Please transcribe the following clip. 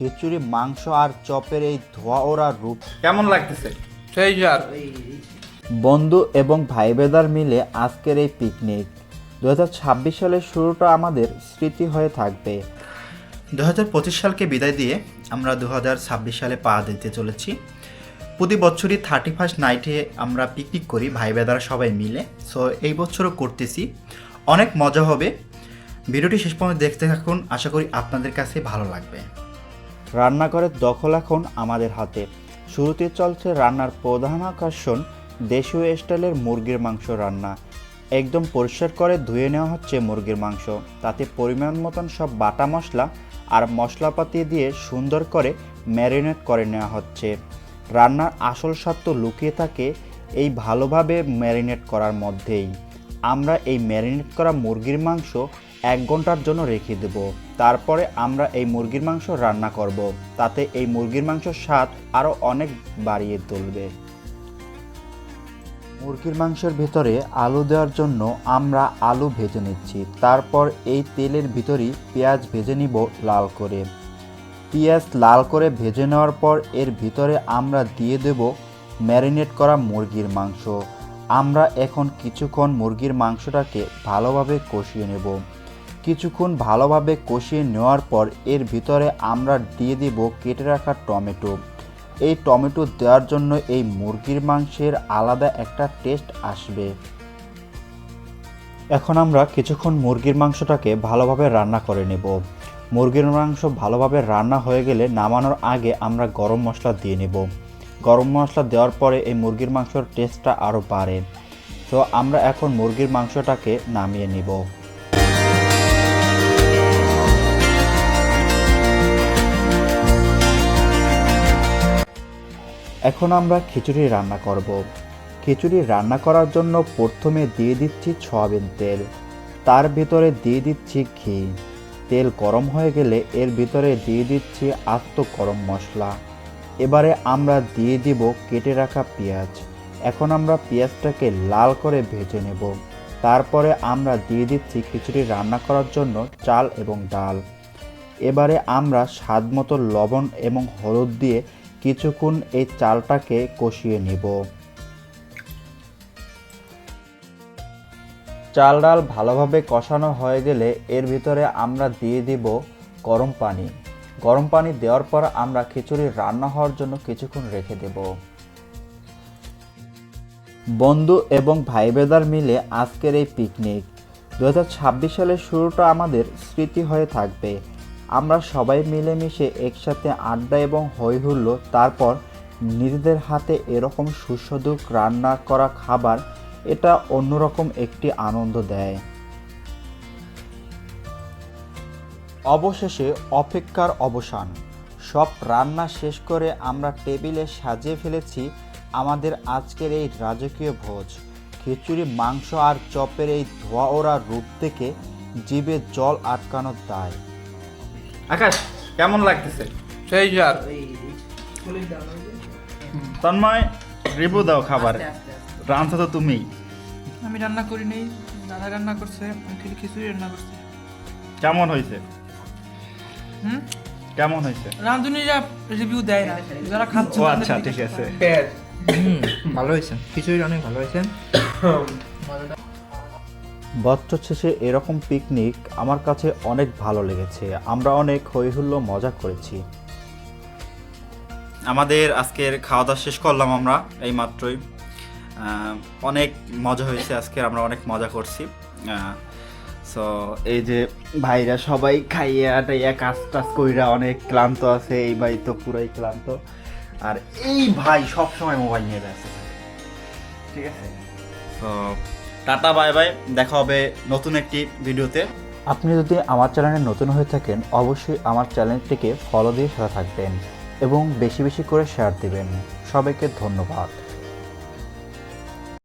খিচুড়ি, মাংস আর চপের এই ধোয়া ওরা রূপ কেমন লাগতেছে? সেই স্যার। বন্ধু এবং ভাই বেদার মিলে আজকের এই পিকনিক 2026 সালের শুরুটা আমাদের স্মৃতি হয়ে থাকবে। 2025 সালকে বিদায় দিয়ে আমরা 2026 সালে পা দিতে চলেছি। প্রতি বছরই 31st নাইটে আমরা পিকনিক করি ভাই বেদারা সবাই মিলে। সো এই বছরও করতেছি, অনেক মজা হবে। ভিডিওটি শেষ পর্যন্ত দেখতে থাকুন, আশা করি আপনাদের কাছে ভালো লাগবে। রান্নাঘরের দখল এখন আমাদের হাতে। শুরুতে চলছে রান্নার প্রধান আকর্ষণ, দেশীয় স্টাইলের মুরগির মাংস রান্না। একদম পরিষ্কার করে ধুয়ে নেওয়া হচ্ছে মুরগির মাংস, তাতে পরিমাণ মতন সব বাটা মশলা আর মশলাপাতি দিয়ে সুন্দর করে ম্যারিনেট করে নেওয়া হচ্ছে। রান্নার আসল স্বাদ তো লুকিয়ে থাকে এই ভালোভাবে ম্যারিনেট করার মধ্যেই। আমরা এই ম্যারিনেট করা মুরগির মাংস 1 ঘন্টার জন্য রেখে দেব। তারপরে আমরা এই মুরগির মাংস রান্না করব, তাতে এই মুরগির মাংসের স্বাদ আরও অনেক বাড়িয়ে তুলবে। মুরগির মাংসের ভিতরে আলু দেওয়ার জন্য আমরা আলু ভেজে নিচ্ছি। তারপর এই তেলের ভিতরেই পেঁয়াজ ভেজে নিব লাল করে। পেঁয়াজ লাল করে ভেজে নেওয়ার পর এর ভিতরে আমরা দিয়ে দেব ম্যারিনেট করা মুরগির মাংস। আমরা এখন কিছুক্ষণ মুরগির মাংসটাকে ভালোভাবে কষিয়ে নেব। কিছুক্ষণ ভালোভাবে কষিয়ে নেওয়ার পর এর ভিতরে আমরা দিয়ে দেব কেটে রাখা টমেটো। এই টমেটো দেওয়ার জন্য এই মুরগির মাংসের আলাদা একটা টেস্ট আসবে। এখন আমরা কিছুক্ষণ মুরগির মাংসটাকে ভালোভাবে রান্না করে নেব। মুরগির মাংস ভালোভাবে রান্না হয়ে গেলে নামানোর আগে আমরা গরম মশলা দিয়ে নেব। গরম মশলা দেওয়ার পরে এই মুরগির মাংসের টেস্টটা আরও বাড়ে। তো আমরা এখন মুরগির মাংসটাকে নামিয়ে নেব। এখন আমরা খিচুড়ি রান্না করব। খিচুড়ি রান্না করার জন্য প্রথমে দিয়ে দিচ্ছি সয়াবিন তেল, তার ভিতরে দিয়ে দিচ্ছি ঘি। তেল গরম হয়ে গেলে এর ভিতরে দিয়ে দিচ্ছি আস্ত গরম মশলা। এবারে আমরা দিয়ে দিব কেটে রাখা পেঁয়াজ। এখন আমরা পেঁয়াজটাকে লাল করে ভেজে নেব। তারপরে আমরা দিয়ে দিচ্ছি খিচুড়ি রান্না করার জন্য চাল এবং ডাল। এবারে আমরা স্বাদ মতো লবণ এবং হলুদ দিয়ে কিছুক্ষণ এই চালটাকে কষিয়ে নিব। চাল ডাল ভালোভাবে কষানো হয়ে গেলে এর ভিতরে আমরা দিয়ে দিব গরম পানি। গরম পানি দেওয়ার পর আমরা খিচুড়ি রান্না হওয়ার জন্য কিছুক্ষণ রেখে দেব। বন্ধু এবং ভাই বেদার মিলে আজকের এই পিকনিক 2026 সালের শুরুটা আমাদের স্মৃতি হয়ে থাকবে। আমরা সবাই মিলেমিশে একসাথে আড্ডা এবং হই হুল্লোড়, তারপর নিজেদের হাতে এরকম সুস্বাদু রান্না করা খাবার, এটা অন্যরকম একটি আনন্দ দেয়। অবশেষে অপেক্ষার অবসান। সব রান্না শেষ করে আমরা টেবিলে সাজিয়ে ফেলেছি আমাদের আজকের এই রাজকীয় ভোজ। খিচুড়ি, মাংস আর চপের এই ধোয়া ওরা রূপ থেকে জিভে জল আটকানোর দায়। আকাশ, কেমন লাগতেছে? সেই স্যার। তন্ময়, রিভিউ দাও খাবার। রান্না তো তুমিই। আমি রান্না করি নাই, দাদা রান্না করছে, আমি খালি খিচুড়ি রান্না করছি। কেমন হয়েছে? কেমন হয়েছে? রাঁধুনিরা রিভিউ দেয় না, যারা খাচ্ছে ও তাদের আচ্ছা, জিজ্ঞেস ঠিক আছে। করা। ভালো হয়েছে, খিচুড়ি অনেক ভালো হয়েছে। বছর শেষে এরকম পিকনিক আমার কাছে অনেক ভালো লেগেছে। আমরা অনেক হই হুল্লোড় মজা করেছি। আমাদের আজকের খাওয়া দাওয়া শেষ করলাম আমরা এই মাত্রই। অনেক মজা হয়েছে আজকের, আমরা অনেক মজা করছি। সো এই যে ভাইরা সবাই খাইয়া টাইয়া কাজ টাজ কইরা অনেক ক্লান্ত আছে। এই ভাই তো পুরাই ক্লান্ত, আর এই ভাই সব সময় মোবাইল নিয়ে ব্যস্ত থাকে। ঠিক আছে, তো টাটা, বাই বাই, দেখা হবে নতুন একটি ভিডিওতে। আপনি যদি আমার চ্যানেলে নতুন হয়ে থাকেন, অবশ্যই আমার চ্যানেলটিকে ফলো দিয়ে সাথে থাকবেন এবং বেশি বেশি করে শেয়ার দিবেন। সবাইকে ধন্যবাদ।